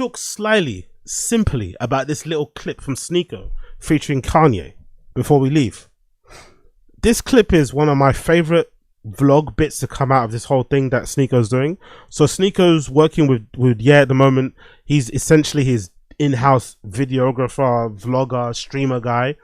talk slyly, simply about this little clip from Sneeko featuring Kanye before we leave. This clip is one of my favorite vlog bits to come out of this whole thing that Sneeko's doing. So Sneeko's working with Ye at the moment. He's essentially his in-house videographer, vlogger, streamer guy,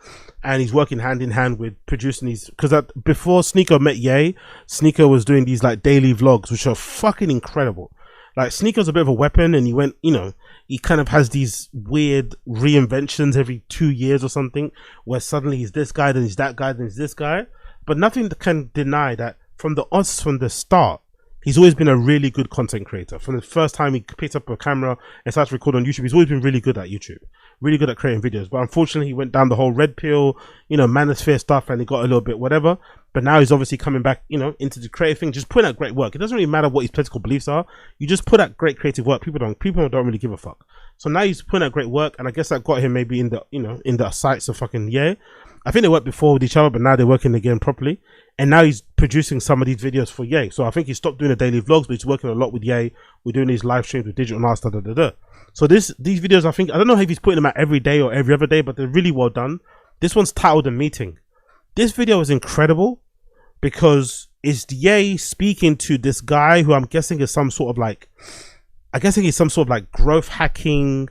and he's working hand in hand with producing these, because before Sneeko met Ye, Sneeko was doing these like daily vlogs which are fucking incredible. Like, Sneeko's a bit of a weapon, and he went, you know, he kind of has these weird reinventions every 2 years or something, where suddenly he's this guy, then he's that guy, then he's this guy. But nothing can deny that from the start, he's always been a really good content creator. From the first time he picked up a camera and started to record on YouTube, he's always been really good at YouTube, really good at creating videos. But unfortunately, he went down the whole red pill, you know, manosphere stuff, and he got a little bit whatever. But now he's obviously coming back, you know, into the creative thing, just putting out great work. It doesn't really matter what his political beliefs are. You just put out great creative work. People don't really give a fuck. So now he's putting out great work, and I guess that got him maybe in the, you know, in the sights of fucking Ye. I think they worked before with each other, but now they're working again properly. And now he's producing some of these videos for Ye. So I think he stopped doing the daily vlogs, but he's working a lot with Ye. We're doing these live streams with digital artists, So these videos, I don't know if he's putting them out every day or every other day, but they're really well done. This one's titled A Meeting. This video is incredible because it's Ye speaking to this guy who I'm guessing is some sort of like, growth hacking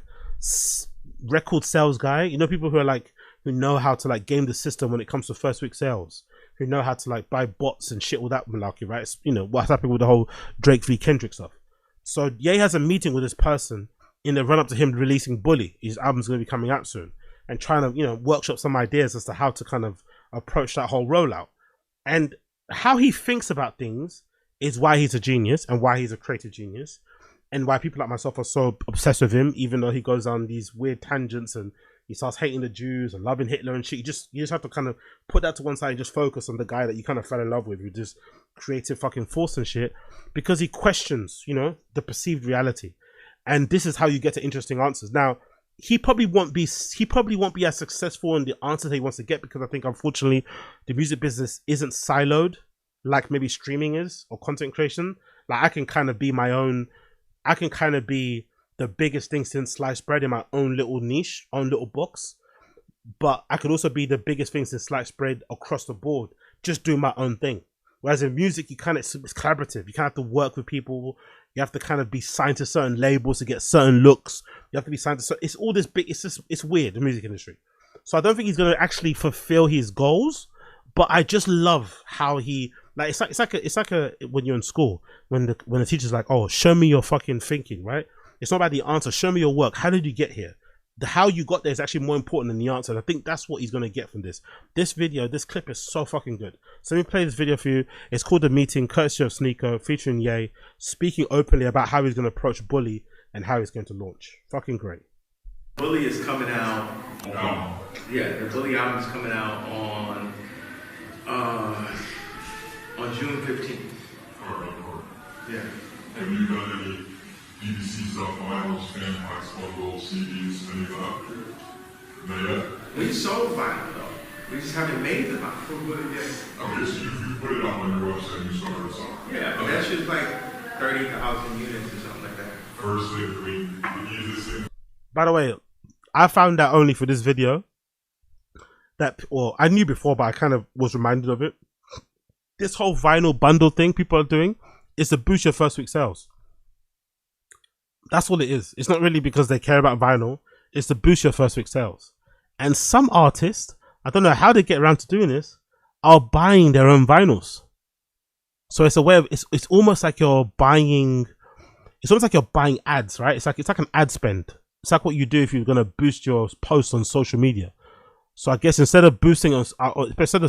record sales guy. You know, people who are like, who know how to like game the system when it comes to first week sales, who know how to like buy bots and shit, all that malarkey, right? It's, you know, what's happening with the whole Drake v Kendrick stuff. So Ye has a meeting with this person in the run up to him releasing Bully. His album's going to be coming out soon, and trying to, you know, workshop some ideas as to how to kind of approach that whole rollout. And how he thinks about things is why he's a genius and why he's a creative genius, and why people like myself are so obsessed with him, even though he goes on these weird tangents and he starts hating the Jews and loving Hitler and shit. You just have to kind of put that to one side and just focus on the guy that you kind of fell in love with this creative fucking force and shit, because he questions, you know, the perceived reality. And this is how you get to interesting answers. Now, he probably won't be as successful in the answers that he wants to get, because I think unfortunately the music business isn't siloed like maybe streaming is, or content creation. Like, I can kind of be the biggest thing since sliced bread in my own little niche, own little box. But I could also be the biggest thing since sliced bread across the board, just doing my own thing. Whereas in music, it's collaborative. You kind of have to work with people. You have to kind of be signed to certain labels to get certain looks. You have to be signed to it's all this big, it's weird, the music industry. So I don't think he's going to actually fulfill his goals, but I just love how he, like, it's like when you're in school, when the teacher's like, oh, show me your fucking thinking, right? It's not about the answer. Show me your work. How did you get here? The how you got there is actually more important than the answer. And I think that's what he's going to get from this. This video, this clip is so fucking good. So let me play this video for you. It's called The Meeting, courtesy of Sneeko, featuring Ye, speaking openly about how he's going to approach Bully and how he's going to launch. Fucking great. Bully is coming out. The Bully album is coming out on June 15th. Yeah. Have you done any BBC stuff, vinyls, fan packs, bundles, CDs, any of that? Not yet? We sold vinyl though. We just haven't made the vinyl. Okay, so you put it out on your website and you started selling. Yeah, but that shit's like 30,000 units or something like that. First thing, we use this thing. By the way, I found out only for this video that, well, I knew before, but I kind of was reminded of it. This whole vinyl bundle thing people are doing is to boost your first week sales. That's all it is. It's not really because they care about vinyl. It's to boost your first week sales. And some artists, I don't know how they get around to doing this, are buying their own vinyls. So it's a way of, it's almost like you're buying, it's almost like you're buying ads, right? It's like an ad spend. It's like what you do if you're going to boost your posts on social media. So I guess instead of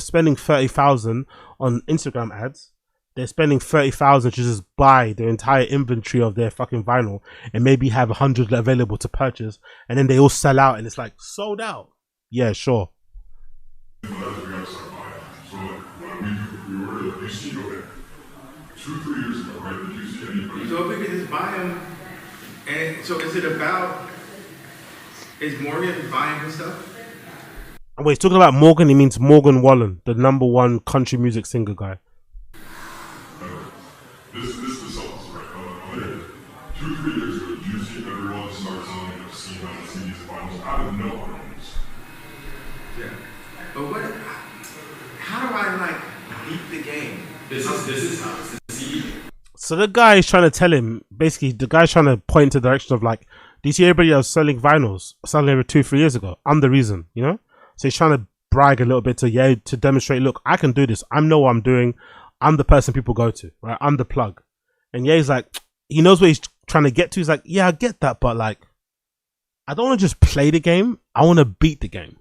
spending 30,000 on Instagram ads, they're spending 30,000 to just buy their entire inventory of their fucking vinyl and maybe have 100 available to purchase, and then they all sell out and it's like sold out. Yeah, sure. So like, we ordered a CD there 2-3 years ago, right? Did you see anybody? So if we could just buy them, and so is Morgan buying his stuff? Wait, he's talking about Morgan, he means Morgan Wallen, the #1 country music singer guy. This is the songs, right? 2-3 years ago, did you see everyone start finals out of nowhere. Yeah. But what? How do I like beat the game? This is how it's the CD. So the guy is trying to tell him, basically, the guy's trying to point to the direction of like, do you see everybody else selling vinyls selling over 2-3 years ago? I'm the reason, you know? So he's trying to brag a little bit to Ye to demonstrate, look, I can do this. I know what I'm doing. I'm the person people go to, right? I'm the plug. And Ye's like, he knows what he's trying to get to. He's like, yeah, I get that, but like, I don't want to just play the game. I want to beat the game.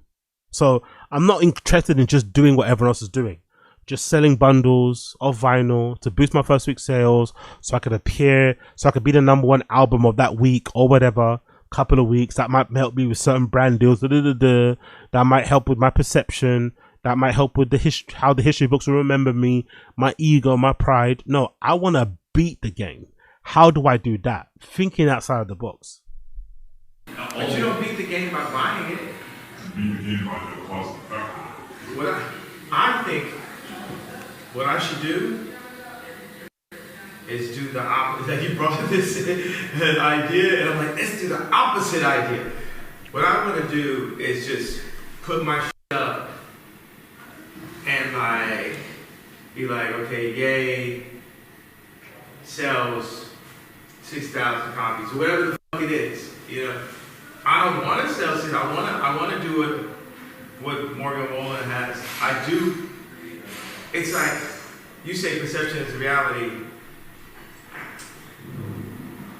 So I'm not interested in just doing what everyone else is doing. Just selling bundles of vinyl to boost my first week sales so I could appear, so I could be the #1 album of that week or whatever, couple of weeks. That might help me with certain brand deals. That might help with my perception. That might help with how the history books will remember me, my ego, my pride. No, I want to beat the game. How do I do that? Thinking outside of the box. But you don't beat the game by buying it. Beat the game by the cost of factor. What I think what I should do is do the opposite. Like you brought this idea, and I'm like, let's do the opposite idea. What I want to do is just put my shit up and like be like, okay, Ye sells 6,000 copies, or whatever the fuck it is. You know, I don't want to sell 6. I want to do what Morgan Wallen has. I do. It's like you say, perception is reality.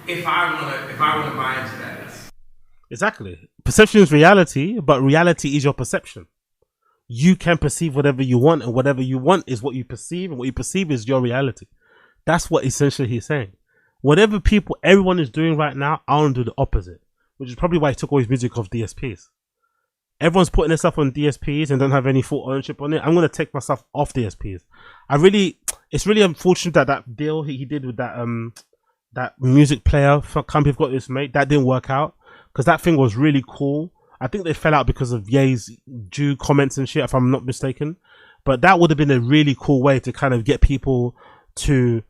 If I want to buy into that, exactly. Perception is reality, but reality is your perception. You can perceive whatever you want, and whatever you want is what you perceive, and what you perceive is your reality. That's what essentially he's saying. Whatever everyone is doing right now, I want to do the opposite, which is probably why he took all his music off DSPs. Everyone's putting their stuff on DSPs and don't have any full ownership on it. I'm going to take my stuff off DSPs. It's really unfortunate that deal he did with that music player company I've got this mate, that didn't work out, because that thing was really cool. I think they fell out because of Ye's Jew comments and shit, if I'm not mistaken. But that would have been a really cool way to kind of get people to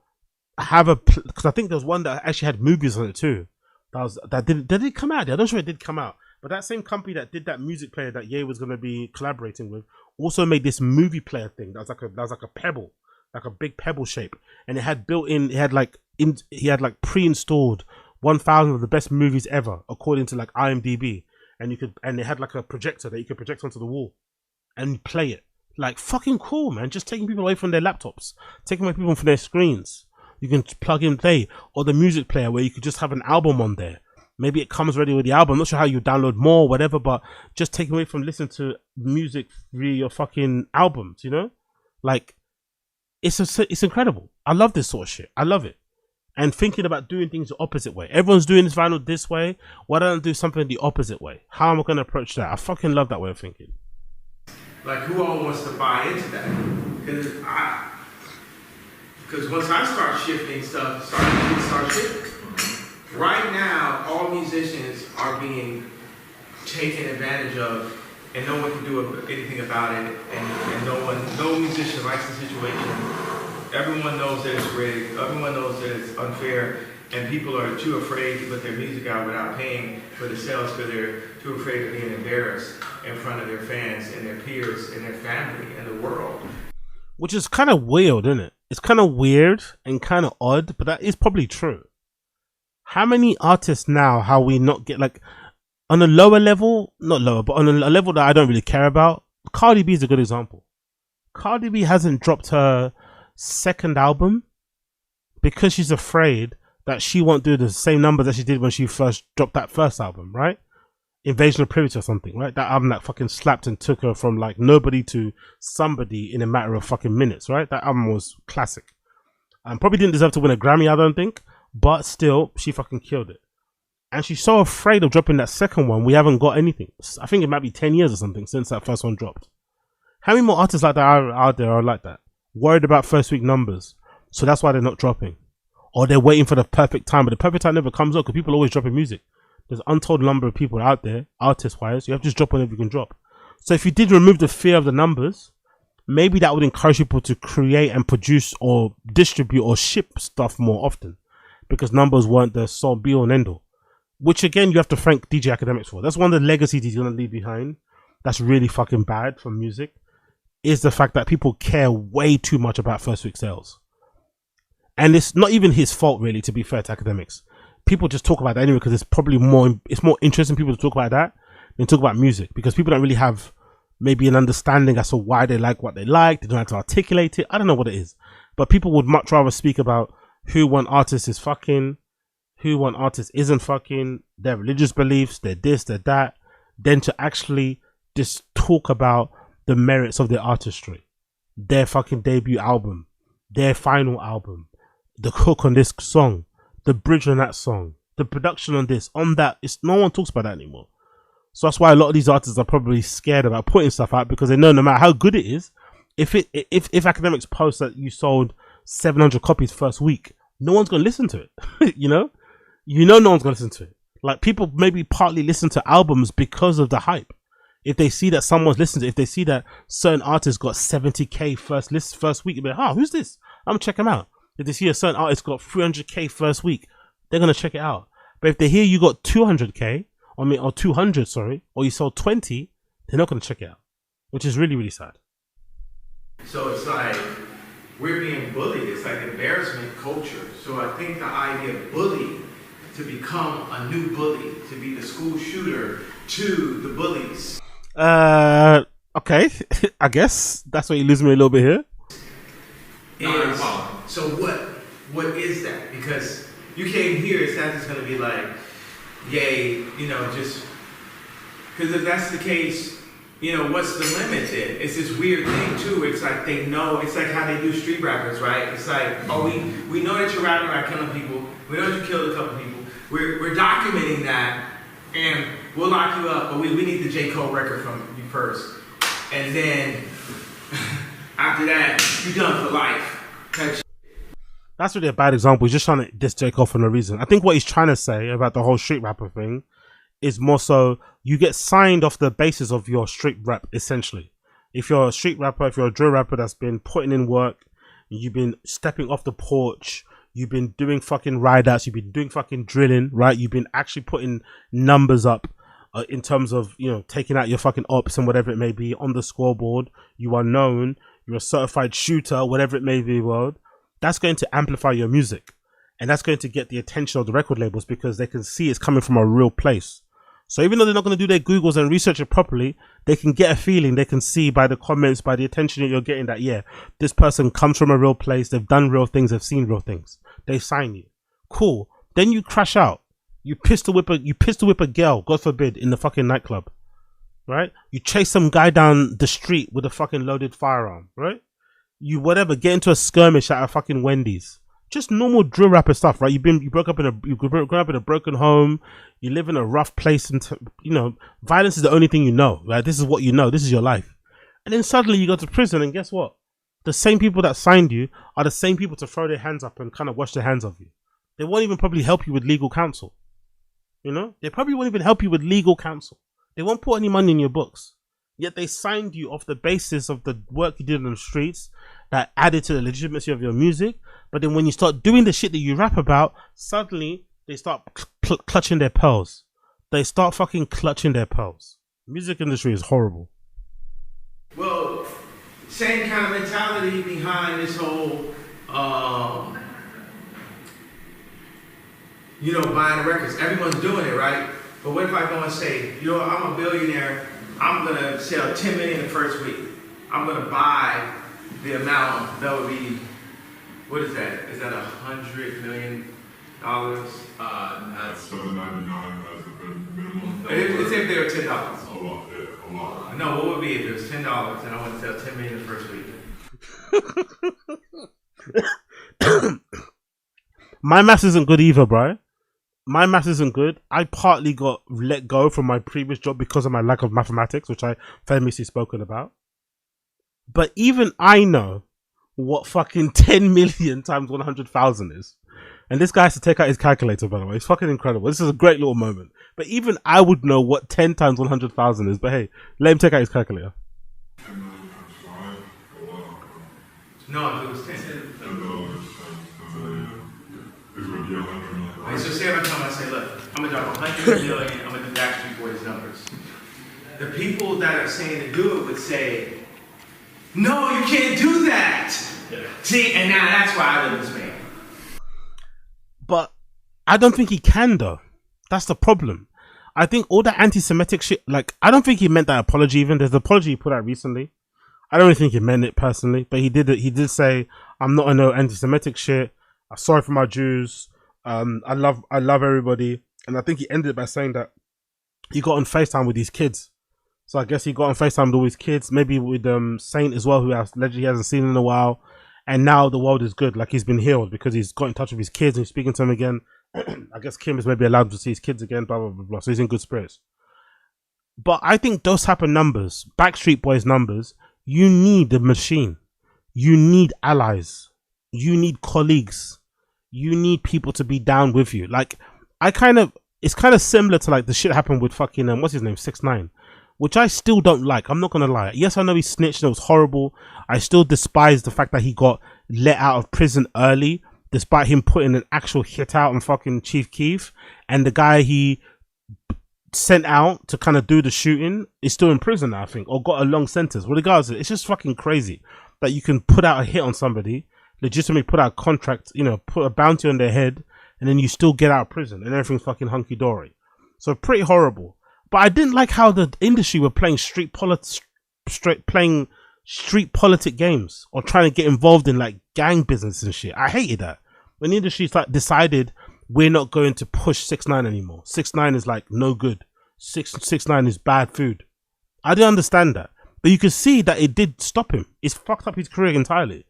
have because I think there was one that actually had movies on it too. Did it come out? I'm not sure it did come out. But that same company that did that music player that Ye was going to be collaborating with also made this movie player thing that was like a pebble, like a big pebble shape, and it had he had pre-installed 1,000 of the best movies ever according to like IMDb, and it had like a projector that you could project onto the wall and play it. Like, fucking cool, man. Just taking people away from their laptops, taking away people from their screens. You can plug in play, or the music player where you could just have an album on there. Maybe it comes ready with the album. I'm not sure how you download more or whatever, but just take away from listening to music via your fucking albums, you know? Like, it's incredible. I love this sort of shit. I love it. And thinking about doing things the opposite way. Everyone's doing this vinyl this way. Why don't I do something the opposite way? How am I going to approach that? I fucking love that way of thinking. like who all wants to buy into that? Because once I start shifting stuff, start shifting. Right now, all musicians are being taken advantage of, and no one can do anything about it. And no musician likes the situation. Everyone knows that it's rigged. Everyone knows that it's unfair. And people are too afraid to put their music out without paying for the sales because they're too afraid of being embarrassed in front of their fans and their peers and their family and the world. Which is kind of weird, isn't it? It's kind of weird and kind of odd, but that is probably true. How many artists now, how we not get like on a lower level, not lower, but on a level that I don't really care about? Cardi B is a good example. Cardi B hasn't dropped her second album because she's afraid that she won't do the same numbers that she did when she first dropped that first album, right? Invasion of Privacy or something, right? That album that fucking slapped and took her from like nobody to somebody in a matter of fucking minutes, right? That album was classic. Probably didn't deserve to win a Grammy, I don't think, but still, she fucking killed it. And she's so afraid of dropping that second one, we haven't got anything. I think it might be 10 years or something since that first one dropped. How many more artists like that are out there are like that? Worried about first week numbers, so that's why they're not dropping. Or they're waiting for the perfect time, but the perfect time never comes up because people are always dropping music. There's an untold number of people out there, artist-wise. You have to just drop whenever you can drop. So if you did remove the fear of the numbers, maybe that would encourage people to create and produce or distribute or ship stuff more often, because numbers weren't the sole be-all and end-all. which again you have to thank DJ Academics for. That's one of the legacies he's gonna leave behind. That's really fucking bad for music. Is the fact that people care way too much about first week sales, and it's not even his fault really. To be fair to Academics, people just talk about that anyway because it's probably more interesting people to talk about that than talk about music because people don't really have maybe an understanding as to why they like what they like. They don't have to articulate it. I don't know what it is, but people would much rather speak about who one artist is fucking, who one artist isn't fucking, their religious beliefs, their this, their that, than to actually just talk about the merits of their artistry, their fucking debut album, their final album, the hook on this song, the bridge on that song, the production on this, on that. It's no one talks about that anymore. So that's why a lot of these artists are probably scared about putting stuff out because they know no matter how good it is, if Academics posts that you sold 700 copies first week, no one's gonna listen to it. you know no one's gonna listen to it. Like people maybe partly listen to albums because of the hype. If they see that someone's listening to it, if they see that certain artists got 70k first week, they're like, who's this? I'm gonna check them out. If they see a certain artist got 300k first week, they're gonna check it out. But if they hear you got 200k, or 200, sorry, or you sold 20, they're not gonna check it out, which is really, really sad. So it's like we're being bullied. It's like embarrassment culture. So I think the idea of bullying to become a new bully, to be the school shooter to the bullies. Okay, I guess that's where you lose me a little bit here. So what is that? Because you came here, it's not just gonna be like, yay, just because if that's the case, what's the limit then? It's this weird thing too. It's like they know. It's like how they do street rappers, right? It's like, we know that you're rapping about killing people. We know that you killed a couple people. We're documenting that, and we'll lock you up, but we need the J. Cole record from you first. And then, after that, you're done for life. That's really a bad example. He's just trying to diss J. Cole for no reason. I think what he's trying to say about the whole street rapper thing is more so you get signed off the basis of your street rap, essentially. If you're a street rapper, if you're a drill rapper that's been putting in work, you've been stepping off the porch, you've been doing fucking ride outs, you've been doing fucking drilling, right? You've been actually putting numbers up in terms of, taking out your fucking ops and whatever it may be on the scoreboard. You are known, you're a certified shooter, whatever it may be, world. That's going to amplify your music. And that's going to get the attention of the record labels because they can see it's coming from a real place. So even though they're not going to do their Googles and research it properly, they can get a feeling, they can see by the comments, by the attention that you're getting that, yeah, this person comes from a real place, they've done real things, they've seen real things. They sign you. Cool. Then you crash out. You pistol whip a girl, God forbid, in the fucking nightclub. Right? You chase some guy down the street with a fucking loaded firearm, right? You get into a skirmish at a fucking Wendy's. Just normal drill rapper stuff, right? You grew up in a broken home. You live in a rough place, and violence is the only thing you know. Right? This is what you know. This is your life. And then suddenly you go to prison, and guess what? The same people that signed you are the same people to throw their hands up and kind of wash their hands of you. They won't even probably help you with legal counsel. They probably won't even help you with legal counsel. They won't put any money in your books. Yet they signed you off the basis of the work you did on the streets that added to the legitimacy of your music. But then when you start doing the shit that you rap about, suddenly they start clutching their pearls. They start fucking clutching their pearls. Music industry is horrible. Well, same kind of mentality behind this whole, buying the records. Everyone's doing it, right? But what if I go and say, I'm a billionaire, I'm going to sell 10 million the first week. I'm going to buy the amount that would be, what is that? Is that $100 million? That's $7.99 as a minimum. Let's say if they were $10. A lot. No, what would be if it was $10 and I want to sell 10 million the first week? My maths isn't good either, bro. My maths isn't good. I partly got let go from my previous job because of my lack of mathematics, which I famously spoken about. But even I know what fucking 10 million times 100,000 is. And this guy has to take out his calculator, by the way. It's fucking incredible. This is a great little moment. But even I would know what 10 times 100,000 is. But hey, let him take out his calculator. 10 million times 5. Wow. No, if it was 10. $10 times 10 million is going to be $100 million. So say every time I say, look, I'm gonna drop 100 million. I'm gonna do Backstreet Boys numbers. The people that are saying to do it would say, no, you can't do that. Yeah. See, and now that's why I live in Spain. But I don't think he can though. That's the problem. I think all that anti-Semitic shit, like, I don't think he meant that apology even. There's an apology he put out recently. I don't really think he meant it personally, but he did it. He did say, I'm not on no anti-Semitic shit. I'm sorry for my Jews. I love everybody. And I think he ended it by saying that he got on FaceTime with these kids. So I guess he got on FaceTime with all his kids, maybe with Saint as well, who allegedly he hasn't seen in a while. And now the world is good. Like, he's been healed because he's got in touch with his kids and he's speaking to them again. I guess Kim is maybe allowed to see his kids again, blah, blah, blah, blah. So he's in good spirits. But I think those type of numbers, Backstreet Boys numbers, you need the machine. You need allies. You need colleagues. You need people to be down with you. Like, it's kind of similar to like the shit happened with fucking, what's his name, 6ix9ine, which I still don't like. I'm not going to lie. Yes, I know he snitched and it was horrible. I still despise the fact that he got let out of prison early, despite him putting an actual hit out on fucking Chief Keef, and the guy he sent out to kind of do the shooting is still in prison now, I think, or got a long sentence. Well, regardless, it's just fucking crazy that you can put out a hit on somebody, legitimately put out a contract, you know, put a bounty on their head, and then you still get out of prison and everything's fucking hunky-dory. So pretty horrible. But I didn't like how the industry were playing street politic games or trying to get involved in like gang business and shit. I hated that. When the industry like decided we're not going to push 6ix9ine anymore. 6ix9ine is like no good. 6ix9ine is bad food. I didn't understand that. But you can see that it did stop him. It's fucked up his career entirely.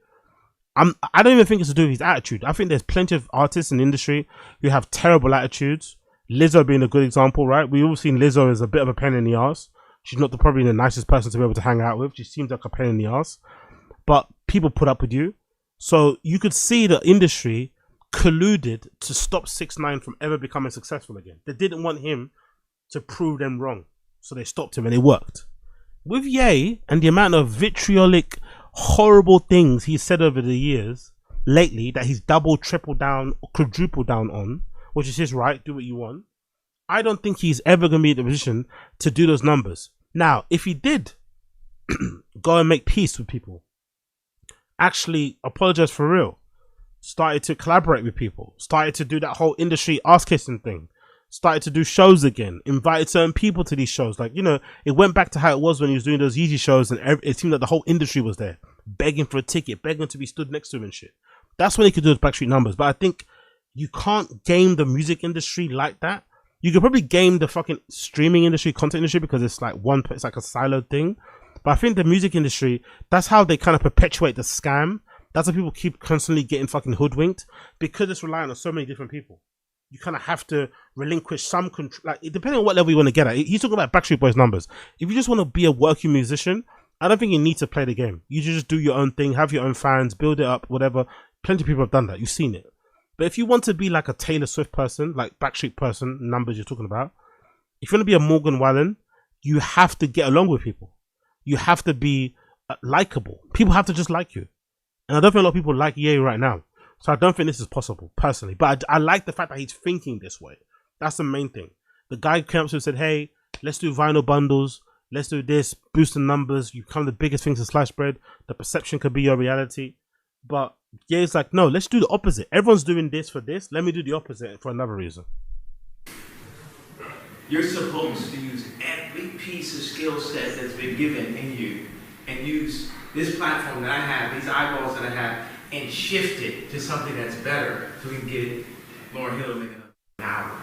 I don't even think it's to do with his attitude. I think there's plenty of artists in the industry who have terrible attitudes. Lizzo being a good example, right? We've all seen Lizzo as a bit of a pain in the ass. She's not probably the nicest person to be able to hang out with. She seems like a pain in the ass. But people put up with you. So you could see the industry colluded to stop 6ix9ine from ever becoming successful again. They didn't want him to prove them wrong. So they stopped him and it worked. With Ye and the amount of vitriolic, horrible things he's said over the years lately that he's double, triple down, quadruple down on, which is his right, do what you want. I don't think he's ever going to be in the position to do those numbers. Now, if he did go and make peace with people, actually apologize for real, started to collaborate with people, started to do that whole industry ass-kissing thing, started to do shows again, invited certain people to these shows. Like, you know, it went back to how it was when he was doing those Yeezy shows and it seemed like the whole industry was there, begging for a ticket, begging to be stood next to him and shit. That's when he could do those Backstreet numbers. But I think you can't game the music industry like that. You could probably game the fucking streaming industry, content industry, because it's like it's like a siloed thing. But I think the music industry, that's how they kind of perpetuate the scam. That's why people keep constantly getting fucking hoodwinked, because it's relying on so many different people. You kind of have to relinquish some control, like depending on what level you want to get at. He's talking about Backstreet Boys numbers. If you just want to be a working musician, I don't think you need to play the game. You just do your own thing, have your own fans, build it up, whatever. Plenty of people have done that. You've seen it. But if you want to be like a Taylor Swift person, like Backstreet person, numbers you're talking about, if you want to be a Morgan Wallen, you have to get along with people. You have to be likable. People have to just like you. And I don't think a lot of people like Ye right now. So I don't think this is possible, personally. But I like the fact that he's thinking this way. That's the main thing. The guy came up to him and said, hey, let's do vinyl bundles. Let's do this, boost the numbers. You become the biggest thing to slice bread. The perception could be your reality. But Ye's like, no, let's do the opposite. Everyone's doing this for this. Let me do the opposite for another reason. You're supposed to use every piece of skill set that's been given in you and use this platform that I have, these eyeballs that I have, and shift it to something that's better so we can get Lauryn Hill making an album.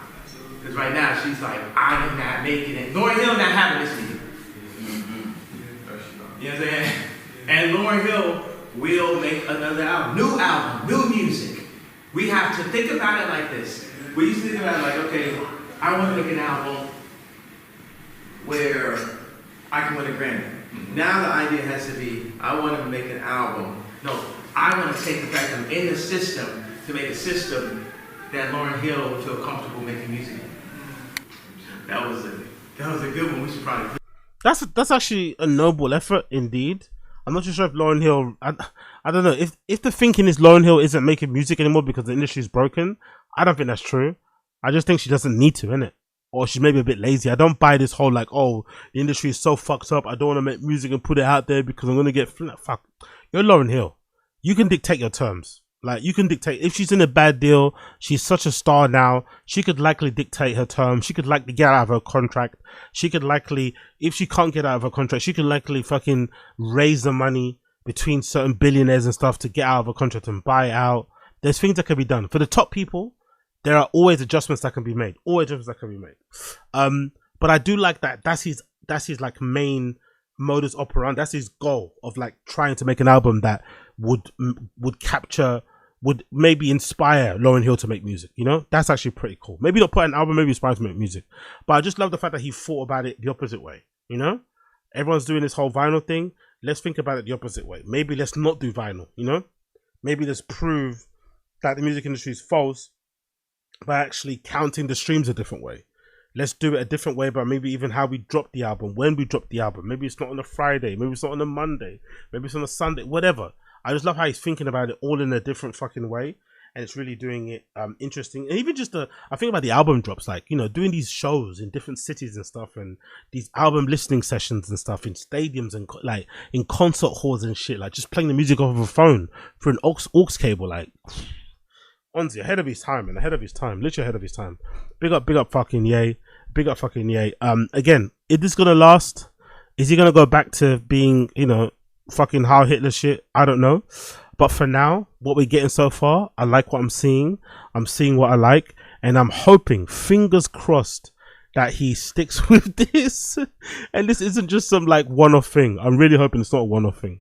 Because right now she's like, I am not making it. Lauryn Hill not having this meeting. You know what I'm saying? And Lauryn Hill will make another album, new music. We have to think about it like this. We used to think about it like, okay, I want to make an album where I can win a Grammy. Now the idea has to be, I want to make an album. No, I want to take the fact that I'm in the system to make a system that Lauryn Hill will feel comfortable making music. That was a good one. We should probably. That's actually a noble effort indeed. I'm not too sure if Lauryn Hill, I don't know, if the thinking is Lauryn Hill isn't making music anymore because the industry is broken, I don't think that's true. I just think she doesn't need to, innit? Or she's maybe a bit lazy. I don't buy this whole like, oh, the industry is so fucked up. I don't want to make music and put it out there because I'm gonna get fuck. You're Lauryn Hill. You can dictate your terms. Like, you can dictate. If she's in a bad deal, she's such a star now, she could likely dictate her terms. She could likely get out of her contract. She could likely, if she can't get out of her contract, she could likely fucking raise the money between certain billionaires and stuff to get out of her contract and buy out. There's things that can be done. For the top people, there are always adjustments that can be made. Always adjustments that can be made. But I do like that. That's his like main modus operandi. That's his goal of like trying to make an album that would capture, would maybe inspire Lauryn Hill to make music. You know, that's actually pretty cool. Maybe not put an album, maybe inspire to make music. But I just love the fact that he thought about it the opposite way. You know, everyone's doing this whole vinyl thing. Let's think about it the opposite way. Maybe let's not do vinyl. You know, maybe let's prove that the music industry is false by actually counting the streams a different way. Let's do it a different way, but maybe even how we drop the album, when we drop the album. Maybe it's not on a Friday, maybe it's not on a Monday, maybe it's on a Sunday, whatever. I just love how he's thinking about it all in a different fucking way, and it's really doing it interesting. And even just I think about the album drops, like, you know, doing these shows in different cities and stuff, and these album listening sessions and stuff in stadiums and like in concert halls and shit, like just playing the music off of a phone through an aux cable, like. Onzi, ahead of his time, and ahead of his time, literally ahead of his time. Big up fucking Ye. Big up fucking Ye. Again, is this gonna last? Is he gonna go back to being, you know, fucking Heil Hitler shit? I don't know. But for now, what we're getting so far, I like what I'm seeing. I'm seeing what I like, and I'm hoping, fingers crossed, that he sticks with this. And this isn't just some like one-off thing. I'm really hoping it's not a one-off thing.